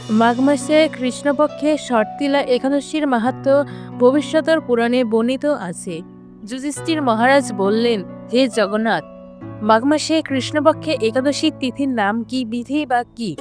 মাঘ মাসে কৃষ্ণপক্ষে শর্তিলা একাদশীর মাহাত্ম্য ভবিষ্যতের পুরাণে বর্ণিত আছে। যুধিষ্ঠির মহারাজ বললেন, হে জগন্নাথ, মাঘ মাসে কৃষ্ণপক্ষে একাদশী তিথির নাম কি, বিধি বা কি?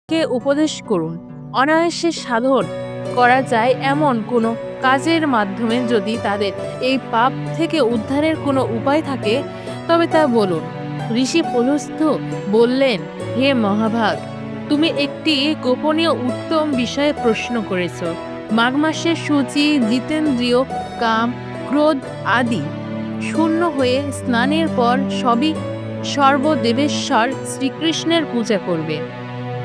কে উপদেশ করুন। অনায়াসে সাধন করা যায় এমন কোনো কাজের মাধ্যমে যদি তাদের এই পাপ থেকে উদ্ধারের কোনো উপায় থাকে, তবে তা বলুন। ঋষি পুলস্ত্য বললেন, হে মহাভাগ, তুমি একটি গোপনীয় উত্তম বিষয়ে প্রশ্ন করেছ। মাঘ মাসে শুচি, জিতেন্দ্রিয়, কাম, ক্রোধ আদি শূন্য হয়ে স্নানের পর সবই সর্বদেবেশ্বর শ্রীকৃষ্ণের পূজা করবে।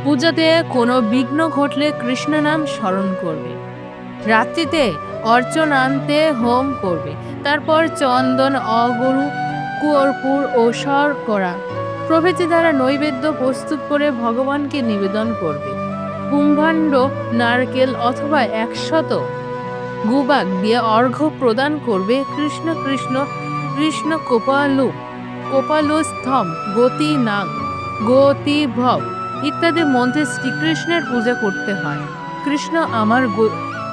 পূজাতে কোনো বিঘ্ন ঘটলে কৃষ্ণ নাম স্মরণ করবে। রাত্রিতে অর্চনান্তে হোম করবে। তারপর চন্দন, অগরু, কর্পূর ও শর্করা প্রভৃতি দ্বারা নৈবেদ্য প্রস্তুত করে ভগবানকে নিবেদন করবে। কুম্ভাণ্ড, নারকেল অথবা 100 গুবাক দিয়ে অর্ঘ্য প্রদান করবে। কৃষ্ণ কৃষ্ণ কৃষ্ণ কোপালু কোপালুস্থম গতি নাগ গতি ভব ইত্যাদি মন্ত্রে শ্রীকৃষ্ণের পূজা করতে হয়। কৃষ্ণ আমার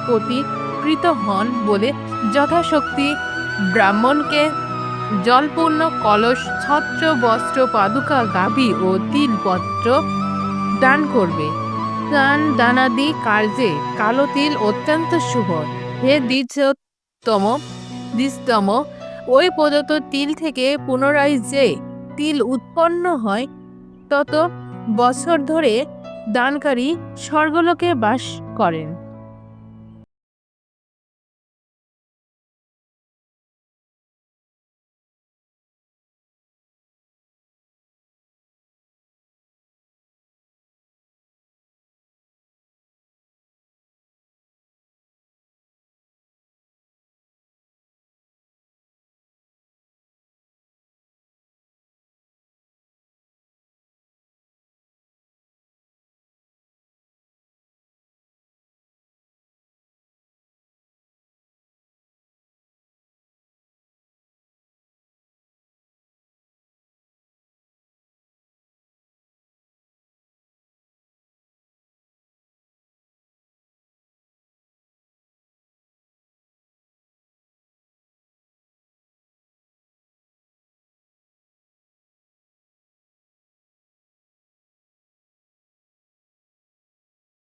গতি কৃত হন বলে যথাশক্তি ব্রাহ্মণকে জলপূর্ণ কলস, ছত্র, বস্ত্র, পাদুকা, গাভী ও তিলপত্র দান করবে। দান দানাদি কার্যে কালো তিল অত্যন্ত শুভ। হে দ্বিজতম, ওই প্রদত্ত তিল থেকে পুনরায় যে তিল উৎপন্ন হয় তত বছর ধরে দানকারী স্বর্গলোকে বাস করেন।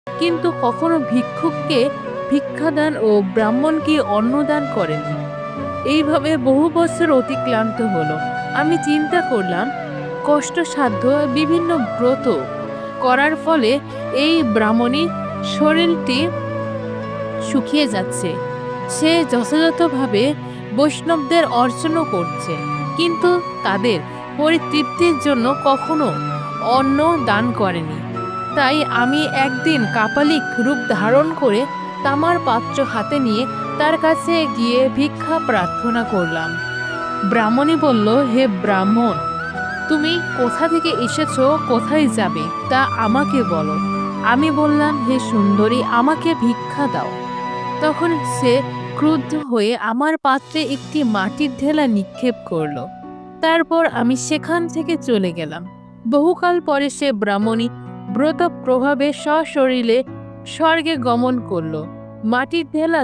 কিন্তু কখনো ভিক্ষুককে ভিক্ষাদান ও ব্রাহ্মণকে অন্নদান করেনি। এইভাবে বহু বছর অতিক্রান্ত হলো। আমি চিন্তা করলাম, কষ্টসাধ্য বিভিন্ন ব্রত করার ফলে এই ব্রাহ্মণী শরীরটি শুকিয়ে যাচ্ছে। সে যথাযথভাবে বৈষ্ণবদের অর্চনা করছে, কিন্তু তাদের পরিতৃপ্তির জন্য কখনো অন্ন দান করেনি। তাই আমি একদিন কাপালিক রূপ ধারণ করে তামার পাত্র হাতে নিয়ে তার কাছে গিয়ে ভিক্ষা প্রার্থনা করলাম। ব্রাহ্মণী বলল, হে ব্রাহ্মণ, তুমি কোথা থেকে এসেছো, কোথায় যাবে তা আমাকে বলো। আমি বললাম, হে সুন্দরী, আমাকে ভিক্ষা দাও। তখন সে ক্রুদ্ধ হয়ে আমার পাত্রে একটি মাটির ঢেলা নিক্ষেপ করলো। তারপর আমি সেখান থেকে চলে গেলাম। বহুকাল পরে সে ব্রাহ্মণী ব্রত প্রভাবে সশরীরে স্বর্গে গমন করলো। মাটির ঢেলা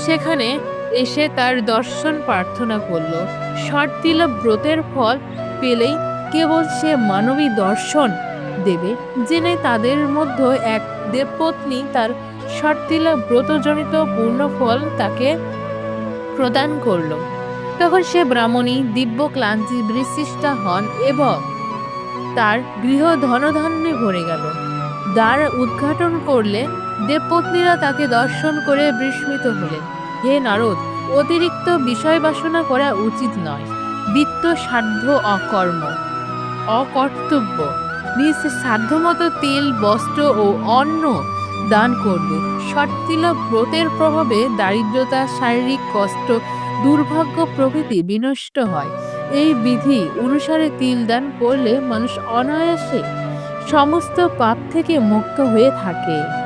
সেখানে এসে তার দর্শন প্রার্থনা করল। ষটতিলা ব্রতের ফল পেলেই কেবল সে মানবী দর্শন দেবে জেনে তাদের মধ্যে এক দেবপত্নী তার ষটতিলা ব্রতজনিত পূর্ণ ফল তাকে প্রদান করল। তখন সে ব্রাহ্মণী দিব্য ক্লান্তি বিশিষ্টা হন এবং তার গৃহ ধনধান্যে ভরে গেল। দ্বার উদ্ঘাটন করলে দেবপত্নীরা তাকে দর্শন করে বিস্মিত হলেন। হে নারদ, অতিরিক্ত বিষয় বাসনা করা উচিত নয়। বিত্ত সাধ্য অকর্তব্য। নিজ সাধ্যমতো তেল, বস্ত্র ও অন্ন দান করবে। ষটতিলা ব্রতের প্রভাবে দারিদ্রতা, শারীরিক কষ্ট, দুর্ভাগ্য প্রভৃতি বিনষ্ট হয়। এই বিধি অনুসারে তিল দান করলে মানুষ অনায়াসে সমস্ত পাপ থেকে মুক্ত হয়ে থাকে।